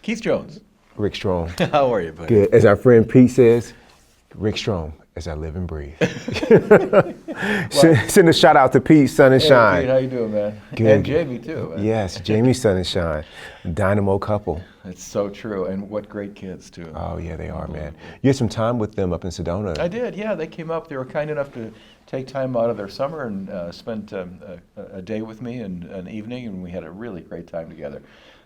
Keith Jones. Rick Strong. How are you, buddy? Good. As our friend Pete says, Rick Strong, as I live and breathe. Send a shout out to Pete, Sun and Hey, Shine. Pete, how you doing, man? Good. And Jamie, too. Man. Yes, Jamie, Sun and Shine. Dynamo couple. It's so true, and what great kids, too. Oh, yeah, they are, man. You had some time with them up in Sedona. I did, yeah. They came up. They were kind enough to take time out of their summer and spent a day with me and an evening, and we had a really great time together.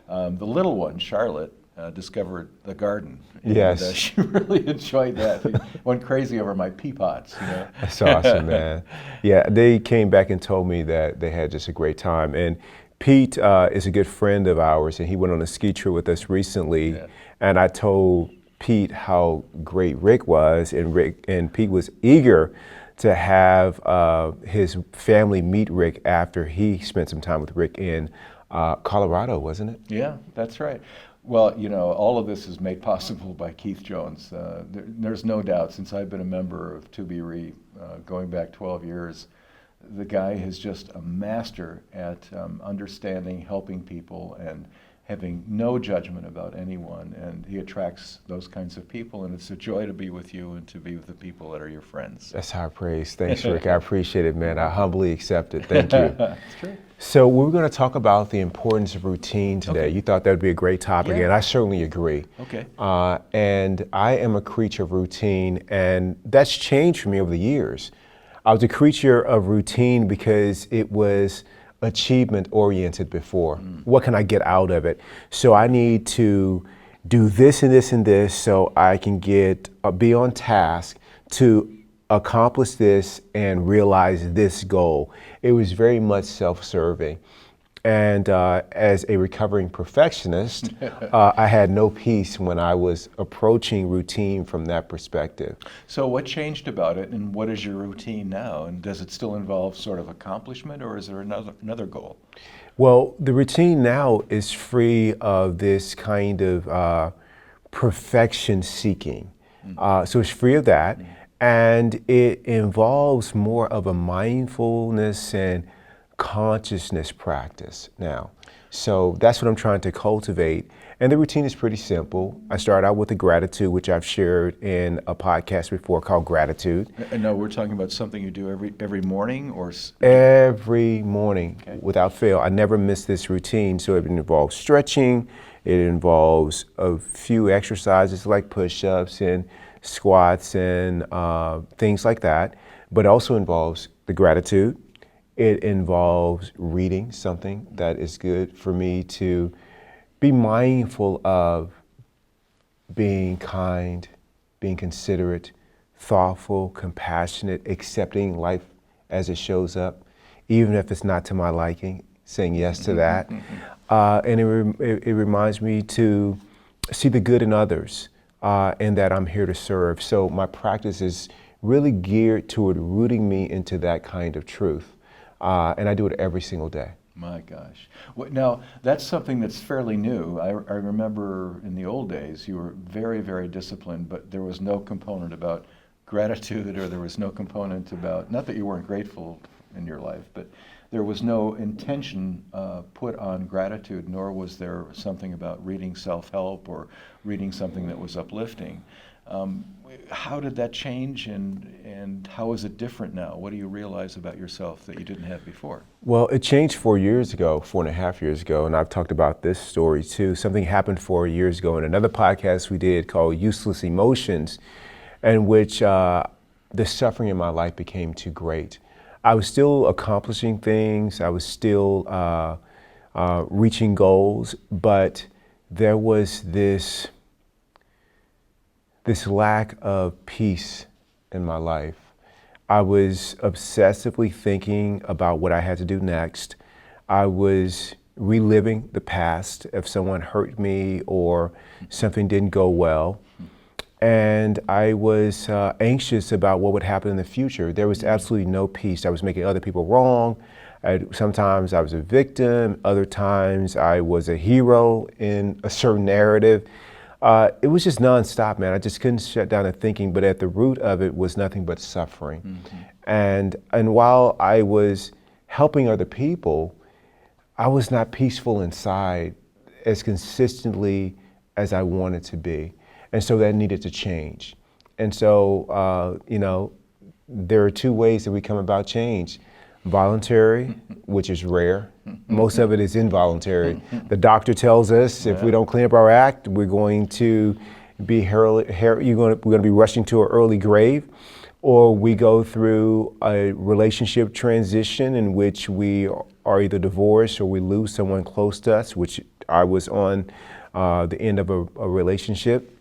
The little one, Charlotte, discovered the garden. Yes. And, she really enjoyed that. She went crazy over my pea pots. You know? That's awesome, man. Yeah, they came back and told me that they had just a great time. And Pete is a good friend of ours, and he went on a ski trip with us recently. Yeah. And I told Pete how great Rick was, and Pete was eager to have his family meet Rick after he spent some time with Rick in Colorado, wasn't it? Yeah, that's right. Well, you know, all of this is made possible by Keith Jones. There's no doubt, since I've been a member of ToBeRe going back 12 years, the guy is just a master at understanding, helping people, and having no judgment about anyone. And he attracts those kinds of people, and it's a joy to be with you and to be with the people that are your friends. That's high praise. Thanks, Rick. I appreciate it, man. I humbly accept it. Thank you. That's true. So we're going to talk about the importance of routine today. Okay. You thought that would be a great topic, and I certainly agree. Okay. And I am a creature of routine, and that's changed for me over the years. I was a creature of routine because it was achievement oriented before. What can I get out of it? So I need to do this and this and this so I can be on task to accomplish this and realize this goal. It was very much self-serving. And as a recovering perfectionist, I had no peace when I was approaching routine from that perspective. So what changed about it, and what is your routine now? And does it still involve sort of accomplishment, or is there another goal? Well, the routine now is free of this kind of perfection seeking. So it's free of that, and it involves more of a mindfulness and consciousness practice now. So that's what I'm trying to cultivate. And the routine is pretty simple. I start out with a gratitude, which I've shared in a podcast before called Gratitude. And no, we're talking about something you do every morning, or? Every morning, without fail. I never miss this routine. So it involves stretching. It involves a few exercises like push-ups and squats and things like that. But it also involves the gratitude. It involves reading something that is good for me to be mindful of, being kind, being considerate, thoughtful, compassionate, accepting life as it shows up, even if it's not to my liking, saying yes to that. And it reminds me to see the good in others and that I'm here to serve. So my practice is really geared toward rooting me into that kind of truth. And I do it every single day. My gosh. Well, now, that's something that's fairly new. I remember in the old days, you were very, very disciplined, but there was no component about gratitude, or there was no component about, not that you weren't grateful in your life, but there was no intention put on gratitude, nor was there something about reading self-help or reading something that was uplifting. How did that change, and how is it different now? What do you realize about yourself that you didn't have before? Well, it changed 4 years ago, 4.5 years ago, and I've talked about this story too. Something happened 4 years ago in another podcast we did called Useless Emotions, in which the suffering in my life became too great. I was still accomplishing things, I was still reaching goals, but there was this lack of peace in my life. I was obsessively thinking about what I had to do next. I was reliving the past if someone hurt me or something didn't go well. And I was anxious about what would happen in the future. There was absolutely no peace. I was making other people wrong. Sometimes I was a victim. Other times I was a hero in a certain narrative. It was just nonstop, man. I just couldn't shut down the thinking, but at the root of it was nothing but suffering. And while I was helping other people, I was not peaceful inside as consistently as I wanted to be. And so that needed to change. And so, there are two ways that we come about change. Voluntary, which is rare. Most of it is involuntary. The doctor tells us if we don't clean up our act, we're going to be we're going to be rushing to an early grave, or we go through a relationship transition in which we are either divorced or we lose someone close to us, which I was on the end of a relationship.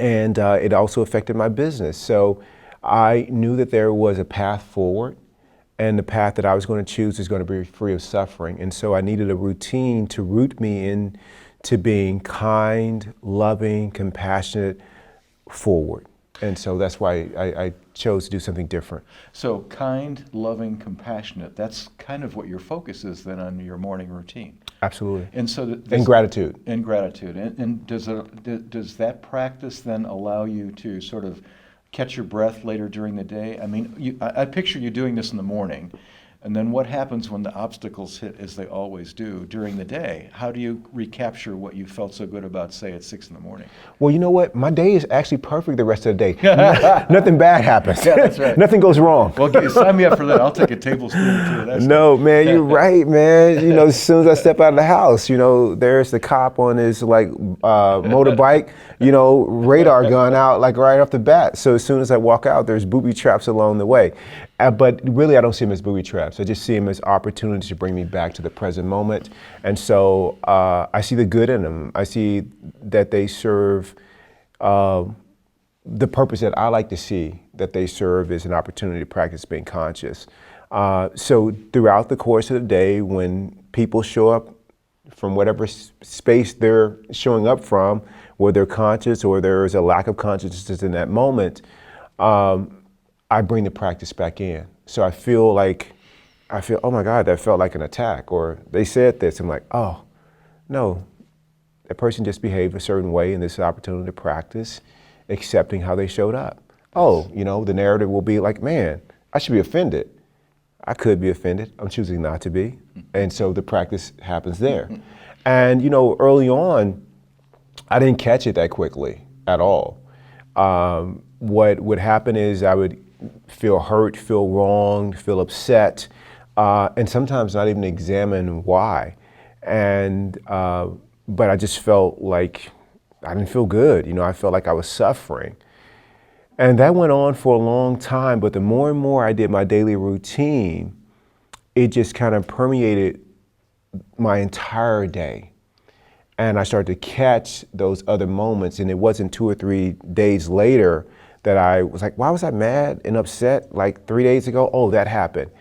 And it also affected my business. So I knew that there was a path forward, and the path that I was going to choose is going to be free of suffering. And so I needed a routine to root me into being kind, loving, compassionate, forward. And so that's why I chose to do something different. So kind, loving, compassionate, that's kind of what your focus is then on your morning routine. Absolutely. And so and gratitude. And gratitude. And does that practice then allow you to sort of catch your breath later during the day? I mean, I picture you doing this in the morning, and then what happens when the obstacles hit, as they always do, during the day? How do you recapture what you felt so good about, say, at 6 in the morning? Well, you know what? My day is actually perfect the rest of the day. Nothing bad happens. Yeah, that's right. Nothing goes wrong. Well, sign me up for that. I'll take a tablespoon or two of that stuff. No, man, you're right, man. As soon as I step out of the house, there's the cop on his motorbike, radar gun out like right off the bat. So as soon as I walk out, there's booby traps along the way. But really, I don't see them as booby traps. I just see them as opportunities to bring me back to the present moment. And so I see the good in them. I see that they serve the purpose that I like to see, that they serve as an opportunity to practice being conscious. So throughout the course of the day, when people show up from whatever space they're showing up from, whether they're conscious or there's a lack of consciousness in that moment, I bring the practice back in. So I feel, oh my God, that felt like an attack. Or they said this, I'm like, oh, no, that person just behaved a certain way, and this is an opportunity to practice accepting how they showed up. Oh, the narrative will be like, man, I should be offended. I could be offended. I'm choosing not to be. And so the practice happens there. And, early on, I didn't catch it that quickly at all. What would happen is I would feel hurt, feel wronged, feel upset, and sometimes not even examine why. But I just felt like I didn't feel good. I felt like I was suffering. And that went on for a long time, but the more and more I did my daily routine, it just kind of permeated my entire day. And I started to catch those other moments, and it wasn't 2 or 3 days later that I was like, why was I mad and upset like 3 days ago? Oh, that happened.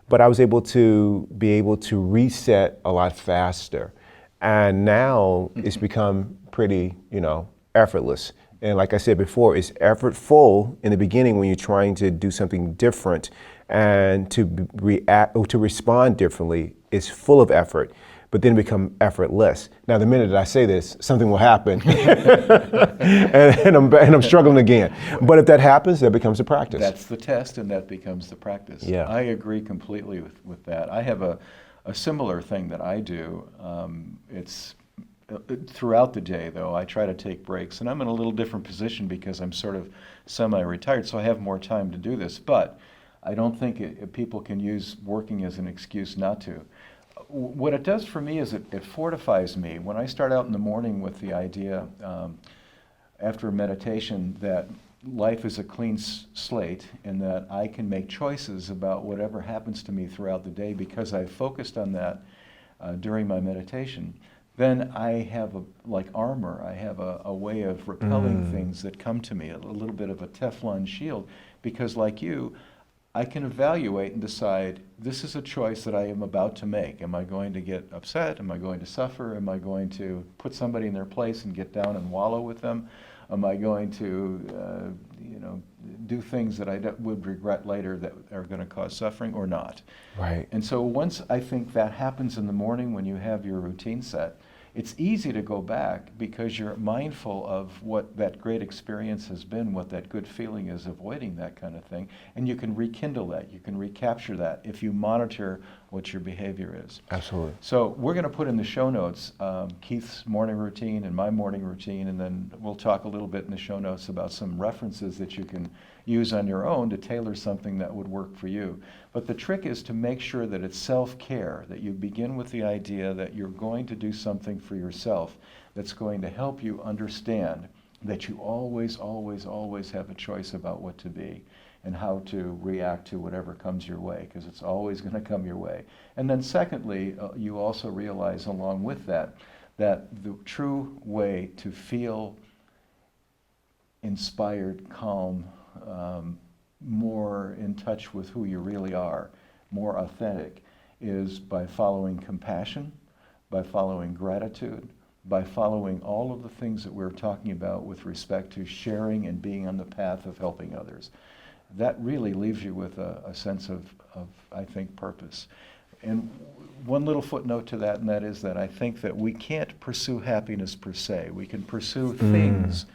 But I was able to reset a lot faster. And now it's become pretty, effortless. And like I said before, it's effortful in the beginning when you're trying to do something different, and to react or to respond differently is full of effort, but then become effortless. Now, the minute that I say this, something will happen, and I'm struggling again. But if that happens, that becomes a practice. That's the test, and that becomes the practice. Yeah. I agree completely with that. I have a similar thing that I do. It's throughout the day, though, I try to take breaks, and I'm in a little different position because I'm sort of semi-retired, so I have more time to do this. But I don't think people can use working as an excuse not to. What it does for me is it fortifies me. When I start out in the morning with the idea, after meditation, that life is a clean slate and that I can make choices about whatever happens to me throughout the day because I've focused on that during my meditation, then I have like armor. I have a way of repelling things that come to me, a little bit of a Teflon shield, because like you, I can evaluate and decide, this is a choice that I am about to make. Am I going to get upset? Am I going to suffer? Am I going to put somebody in their place and get down and wallow with them? Am I going to do things that I would regret later that are going to cause suffering or not? Right. And so once I think that happens in the morning when you have your routine set, it's easy to go back because you're mindful of what that great experience has been, what that good feeling is, avoiding that kind of thing, and you can rekindle that, you can recapture that if you monitor what your behavior is. Absolutely. So we're going to put in the show notes Keith's morning routine and my morning routine, and then we'll talk a little bit in the show notes about some references that you can use on your own to tailor something that would work for you. But the trick is to make sure that it's self-care, that you begin with the idea that you're going to do something for yourself that's going to help you understand that you always, always, always have a choice about what to be and how to react to whatever comes your way, because it's always going to come your way. And then secondly, you also realize along with that, that the true way to feel inspired, calm, more in touch with who you really are, more authentic, is by following compassion, by following gratitude, by following all of the things that we're talking about with respect to sharing and being on the path of helping others. That really leaves you with a sense of, I think, purpose. And one little footnote to that, and that is that I think that we can't pursue happiness per se. We can pursue things,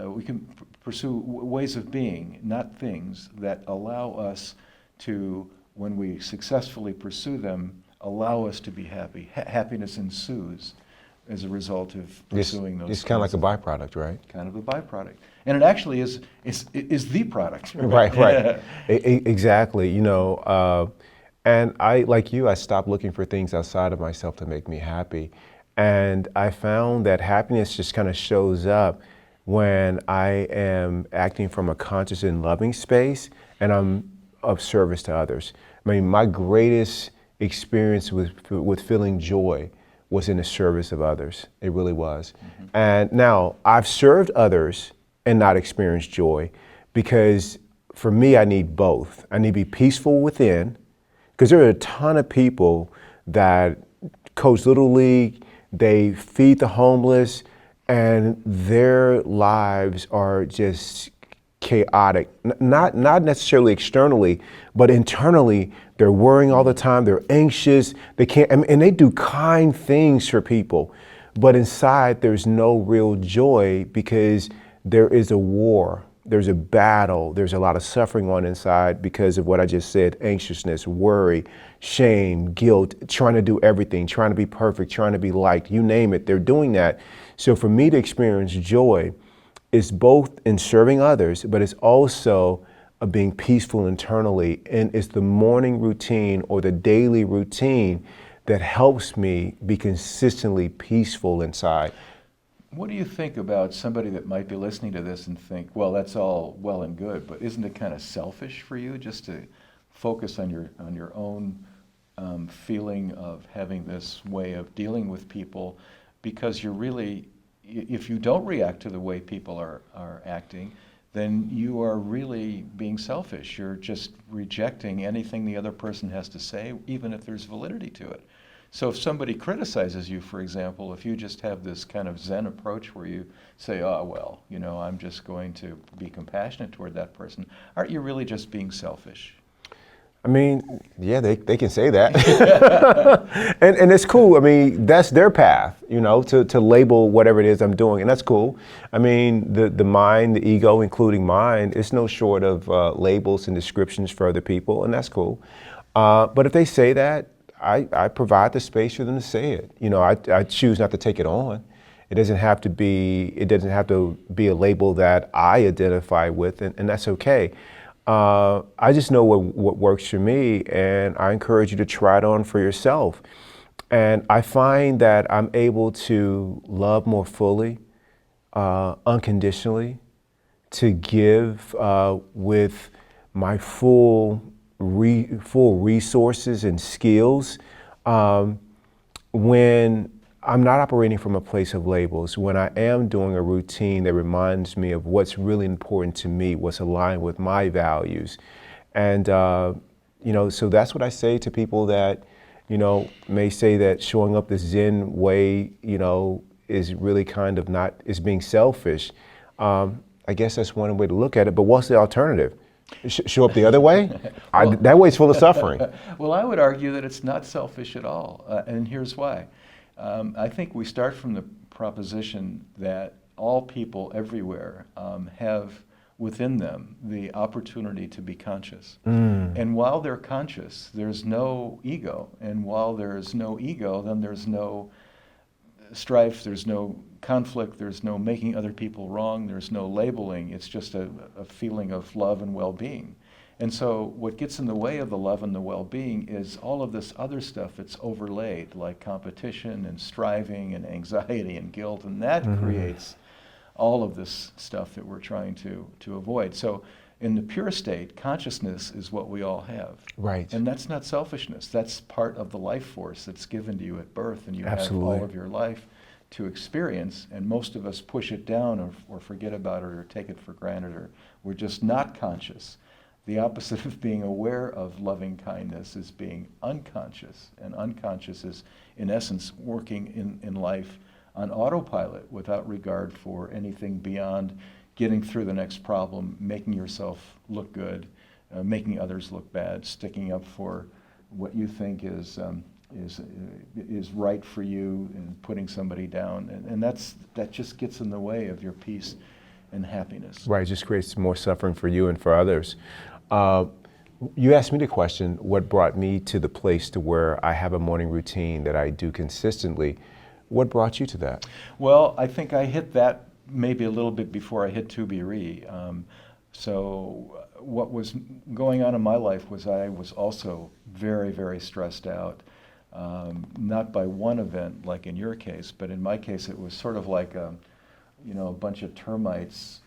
we can pursue ways of being, not things, that allow us to, when we successfully pursue them, allow us to be happy. Happiness ensues as a result of pursuing those. It's kind of like a byproduct, right? Kind of a byproduct. And it actually is the product. Right, right. Exactly, you know, and I, like you, I stopped looking for things outside of myself to make me happy. And I found that happiness just kind of shows up when I am acting from a conscious and loving space and I'm of service to others. I mean, my greatest experience with feeling joy was in the service of others. It really was. Mm-hmm. And now I've served others and not experienced joy, because for me, I need both. I need to be peaceful within, because there are a ton of people that coach Little League, they feed the homeless, and their lives are just chaotic. Not necessarily externally, but internally, they're worrying all the time, they're anxious, they can't, and they do kind things for people. But inside, there's no real joy, because there is a war, there's a battle, there's a lot of suffering on inside because of what I just said: anxiousness, worry, shame, guilt, trying to do everything, trying to be perfect, trying to be liked, you name it, they're doing that. So for me to experience joy is both in serving others, but it's also being peaceful internally. And it's the morning routine or the daily routine that helps me be consistently peaceful inside. What do you think about somebody that might be listening to this and think, well, that's all well and good, but isn't it kind of selfish for you just to focus on your own feeling of having this way of dealing with people, because you're really, if you don't react to the way people are acting, then you are really being selfish. You're just rejecting anything the other person has to say, even if there's validity to it. So if somebody criticizes you, for example, if you just have this kind of Zen approach where you say, oh, well, you know, I'm just going to be compassionate toward that person, aren't you really just being selfish? I mean, yeah, they can say that. and it's cool. I mean, that's their path, you know, to label whatever it is I'm doing, and that's cool. I mean, the mind, the ego, including mine, is no short of labels and descriptions for other people, and that's cool. But if they say that, I provide the space for them to say it. You know, I choose not to take it on. It doesn't have to be a label that I identify with, and that's okay. I just know what works for me, and I encourage you to try it on for yourself. And I find that I'm able to love more fully, unconditionally, to give with my full resources and skills when I'm not operating from a place of labels, when I am doing a routine that reminds me of what's really important to me, what's aligned with my values. And, you know, so that's what I say to people that, you know, may say that showing up the Zen way, you know, is really kind of is being selfish. I guess that's one way to look at it, but what's the alternative? Show up the other way? Well, that way's full of suffering. Well, I would argue that it's not selfish at all, and here's why. I think we start from the proposition that all people everywhere have within them the opportunity to be conscious. And while they're conscious, there's no ego. And while there's no ego, then there's no strife, there's no conflict, there's no making other people wrong, there's no labeling. It's just a feeling of love and well-being. And so what gets in the way of the love and the well-being is all of this other stuff that's overlaid, like competition and striving and anxiety and guilt, and that creates all of this stuff that we're trying to avoid. So in the pure state, consciousness is what we all have. Right. And that's not selfishness. That's part of the life force that's given to you at birth, and you Absolutely. have all of your life to experience, and most of us push it down or forget about it or take it for granted, or we're just not conscious. The opposite of being aware of loving kindness is being unconscious, and unconscious is, in essence, working in life on autopilot without regard for anything beyond getting through the next problem, making yourself look good, making others look bad, sticking up for what you think is right for you, and putting somebody down, and that just gets in the way of your peace and happiness. Right, it just creates more suffering for you and for others. You asked me the question, what brought me to the place to where I have a morning routine that I do consistently. What brought you to that? Well, I think I hit that maybe a little bit before I hit ToBeRe. So what was going on in my life was I was also very, very stressed out. Not by one event like in your case, but in my case it was sort of like a bunch of termites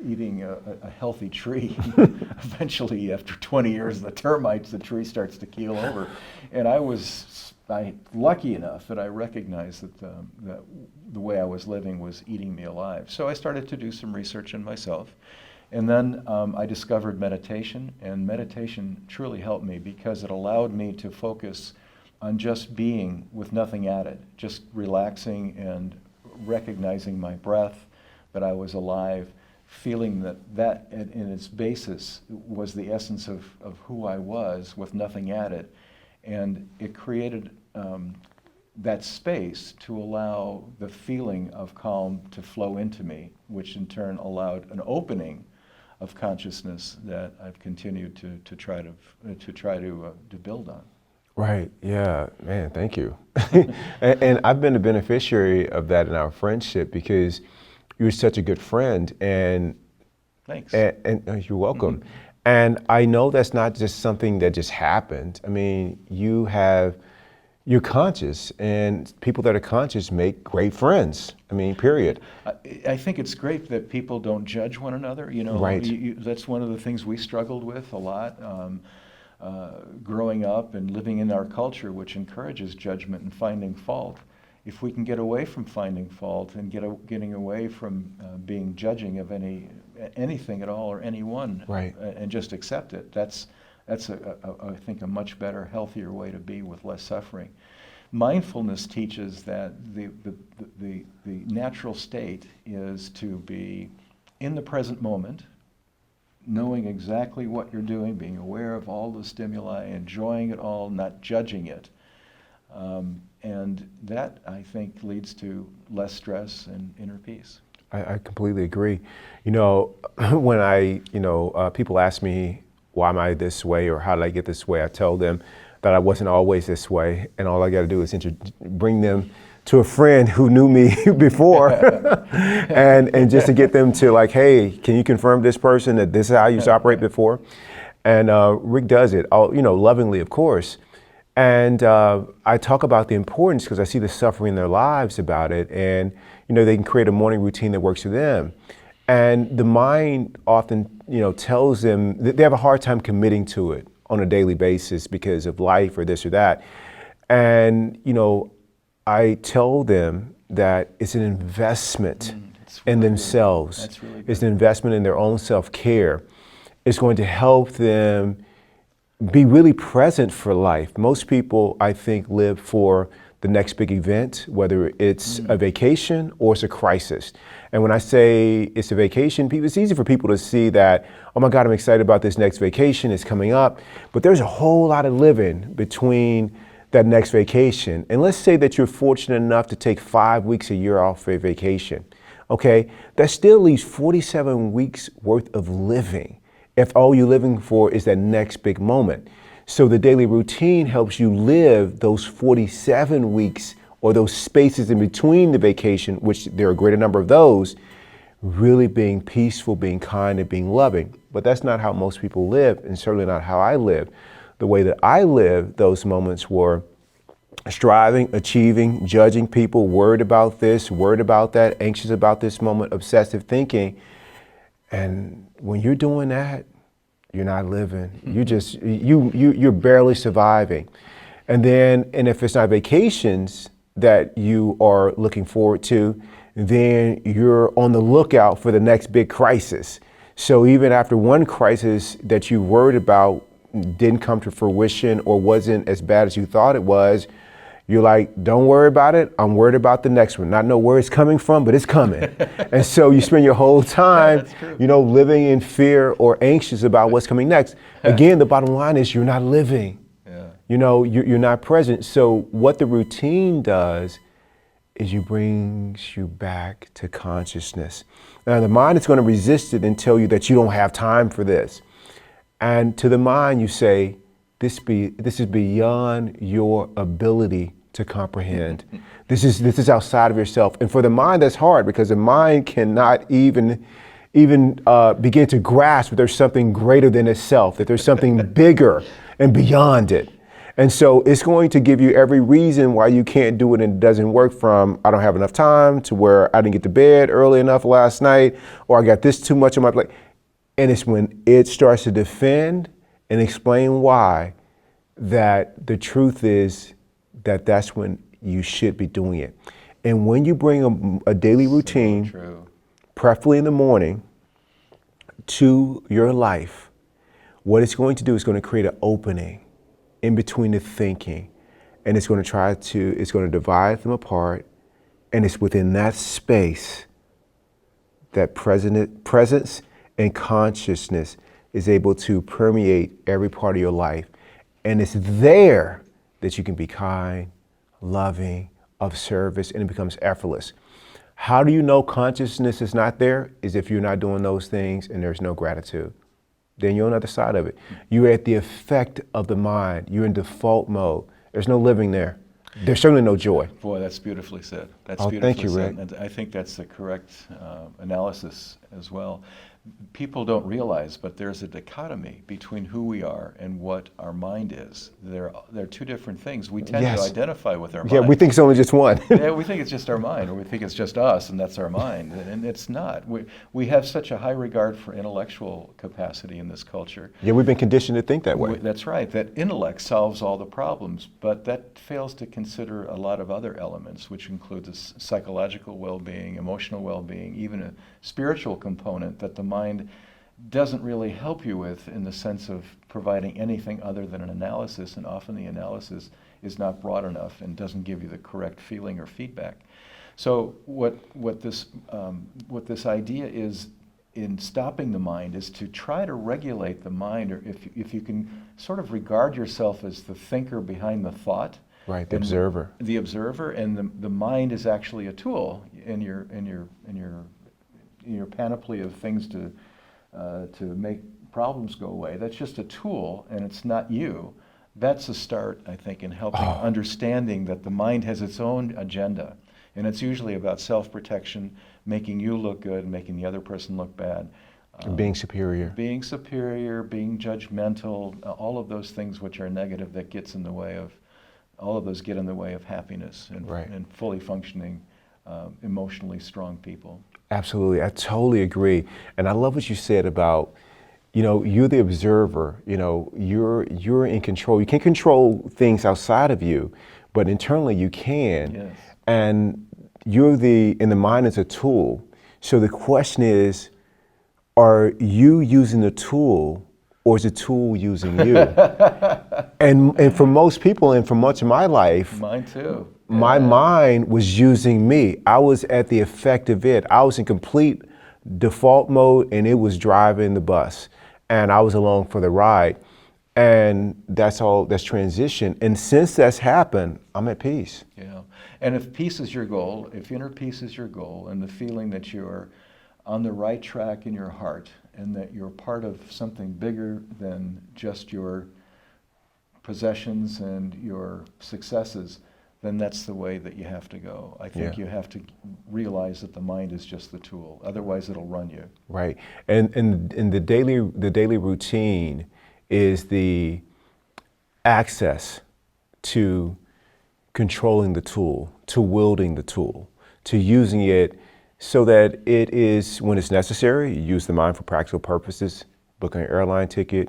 eating a healthy tree. Eventually, after 20 years of the termites, the tree starts to keel over. And I was lucky enough that I recognized that the way I was living was eating me alive. So I started to do some research in myself. And then I discovered meditation, and meditation truly helped me because it allowed me to focus on just being with nothing added, just relaxing and recognizing my breath, that I was alive, feeling that in its basis was the essence of who I was with nothing added. And it created that space to allow the feeling of calm to flow into me, which in turn allowed an opening of consciousness that I've continued to try to build on. Right, yeah, man, thank you. and I've been a beneficiary of that in our friendship because you're such a good friend, and Thanks. And you're welcome. And I know that's not just something that just happened. I mean, you're conscious, and people that are conscious make great friends. I mean, period. I think it's great that people don't judge one another. Right. That's one of the things we struggled with a lot growing up and living in our culture, which encourages judgment and finding fault. If we can get away from finding fault and getting away from being judging of anything at all or anyone, right, and just accept it, that's I think a much better, healthier way to be with less suffering. Mindfulness teaches that the natural state is to be in the present moment, knowing exactly what you're doing, being aware of all the stimuli, enjoying it all, not judging it. And that, I think, leads to less stress and inner peace. I completely agree. When people ask me, why am I this way, or how did I get this way, I tell them that I wasn't always this way, and all I got to do is bring them to a friend who knew me before, and just to get them to like, hey, can you confirm this person that this is how I used to operate before? And Rick does it, lovingly, of course. And I talk about the importance because I see the suffering in their lives about it, and they can create a morning routine that works for them. And the mind often, tells them that they have a hard time committing to it on a daily basis because of life or this or that. And I tell them that it's an investment in themselves. That's really good. It's an investment in their own self-care. It's going to help them be really present for life. Most people, I think, live for the next big event, whether it's a vacation or it's a crisis. And when I say it's a vacation, it's easy for people to see that, oh my God, I'm excited about this next vacation, it's coming up. But there's a whole lot of living between that next vacation. And let's say that you're fortunate enough to take 5 weeks a year off for a vacation. okay, that still leaves 47 weeks worth of living if all you're living for is that next big moment. So the daily routine helps you live those 47 weeks or those spaces in between the vacation, which there are a greater number of those, really being peaceful, being kind, and being loving. But that's not how most people live, and certainly not how I live. The way that I lived those moments were striving, achieving, judging people, worried about this, worried about that, anxious about this moment, obsessive thinking. And when you're doing that, you're not living. You just, you're barely surviving. And if it's not vacations that you are looking forward to, then you're on the lookout for the next big crisis. So even after one crisis that you worried about didn't come to fruition or wasn't as bad as you thought it was, you're like, don't worry about it. I'm worried about the next one. Not know where it's coming from, but it's coming. And so you spend your whole time, living in fear or anxious about what's coming next. Again, the bottom line is you're not living. Yeah. You're not present. So what the routine does is it brings you back to consciousness. Now the mind is going to resist it and tell you that you don't have time for this. And to the mind you say, this is beyond your ability to comprehend. This is outside of yourself. And for the mind, that's hard because the mind cannot even begin to grasp that there's something greater than itself, that there's something bigger and beyond it. And so it's going to give you every reason why you can't do it and it doesn't work, from I don't have enough time to where I didn't get to bed early enough last night, or I got this too much on my plate. And it's when it starts to defend and explain why that the truth is that that's when you should be doing it. And when you bring a daily routine, preferably in the morning, to your life, what it's going to do is going to create an opening in between the thinking, and it's going to divide them apart, and it's within that space that presence and consciousness is able to permeate every part of your life. And it's there that you can be kind, loving, of service, and it becomes effortless. How do you know consciousness is not there? Is if you're not doing those things and there's no gratitude. Then you're on the other side of it. You're at the effect of the mind. You're in default mode. There's no living there. There's certainly no joy. Boy, that's beautifully said. That's beautifully thank you, said. Rick. And I think that's the correct analysis as well. People don't realize, but there's a dichotomy between who we are and what our mind is. They're two different things. We tend to identify with our mind. Yeah, we think it's only just one. Yeah, we think it's just our mind, or we think it's just us, and that's our mind. And it's not. We have such a high regard for intellectual capacity in this culture. Yeah, we've been conditioned to think that way. That's right, that intellect solves all the problems, but that fails to consider a lot of other elements, which include this psychological well-being, emotional well-being, even a spiritual component that the mind doesn't really help you with, in the sense of providing anything other than an analysis, and often the analysis is not broad enough and doesn't give you the correct feeling or feedback. So what this idea is in stopping the mind is to try to regulate the mind, or if you can sort of regard yourself as the thinker behind the thought. Right, the observer. The observer, and the mind is actually a tool in your panoply of things to make problems go away. That's just a tool, and it's not you. That's a start, I think, in helping understanding that the mind has its own agenda, and it's usually about self-protection, making you look good, making the other person look bad. Being superior. Being judgmental, all of those things which are negative that gets in the way of, all of those get in the way of happiness and fully functioning, emotionally strong people. Absolutely, I totally agree. And I love what you said about, you're the observer, you're in control. You can't control things outside of you, but internally you can. Yes. And and the mind is a tool. So the question is, are you using the tool, or is the tool using you? and for most people, and for much of my life, mine too. My mind was using me. I was at the effect of it. I was in complete default mode, and it was driving the bus, and I was along for the ride. And that's transition. And since that's happened, I'm at peace. Yeah. And if peace is your goal, if inner peace is your goal, and the feeling that you're on the right track in your heart, and that you're part of something bigger than just your possessions and your successes, then that's the way that you have to go. I think you have to realize that the mind is just the tool. Otherwise, it'll run you. Right. And the daily routine is the access to controlling the tool, to wielding the tool, to using it so that it is, when it's necessary, you use the mind for practical purposes, booking an airline ticket,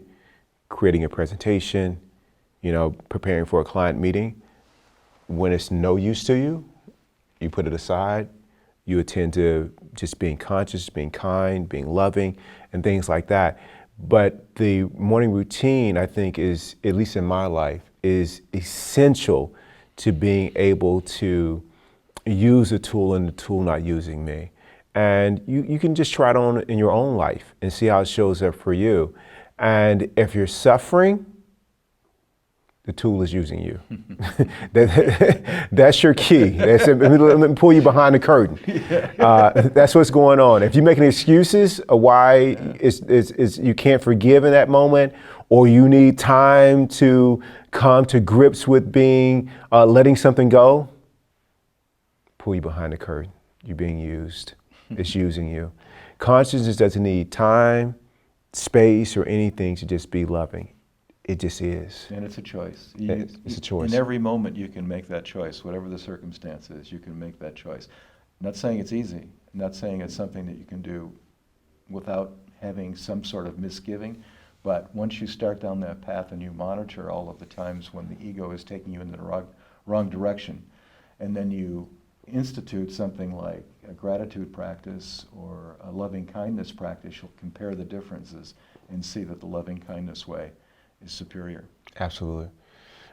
creating a presentation, preparing for a client meeting. When it's no use to you, you put it aside, you attend to just being conscious, being kind, being loving, and things like that. But the morning routine, I think, is, at least in my life, is essential to being able to use a tool and the tool not using me. And you can just try it on in your own life and see how it shows up for you. And if you're suffering, the tool is using you. That's your key. Let me pull you behind the curtain. That's what's going on. If you're making excuses of why you can't forgive in that moment, or you need time to come to grips with being letting something go, pull you behind the curtain. You're being used. It's using you. Consciousness doesn't need time, space, or anything to just be loving. It just is. And it's a choice. It's a choice. In every moment you can make that choice. Whatever the circumstances, you can make that choice. I'm not saying it's easy. I'm not saying it's something that you can do without having some sort of misgiving. But once you start down that path and you monitor all of the times when the ego is taking you in the wrong direction, and then you institute something like a gratitude practice or a loving kindness practice, you'll compare the differences and see that the loving kindness way is superior. Absolutely.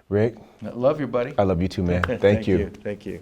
Rick? I love you, buddy. I love you too, man. Thank you. Thank you.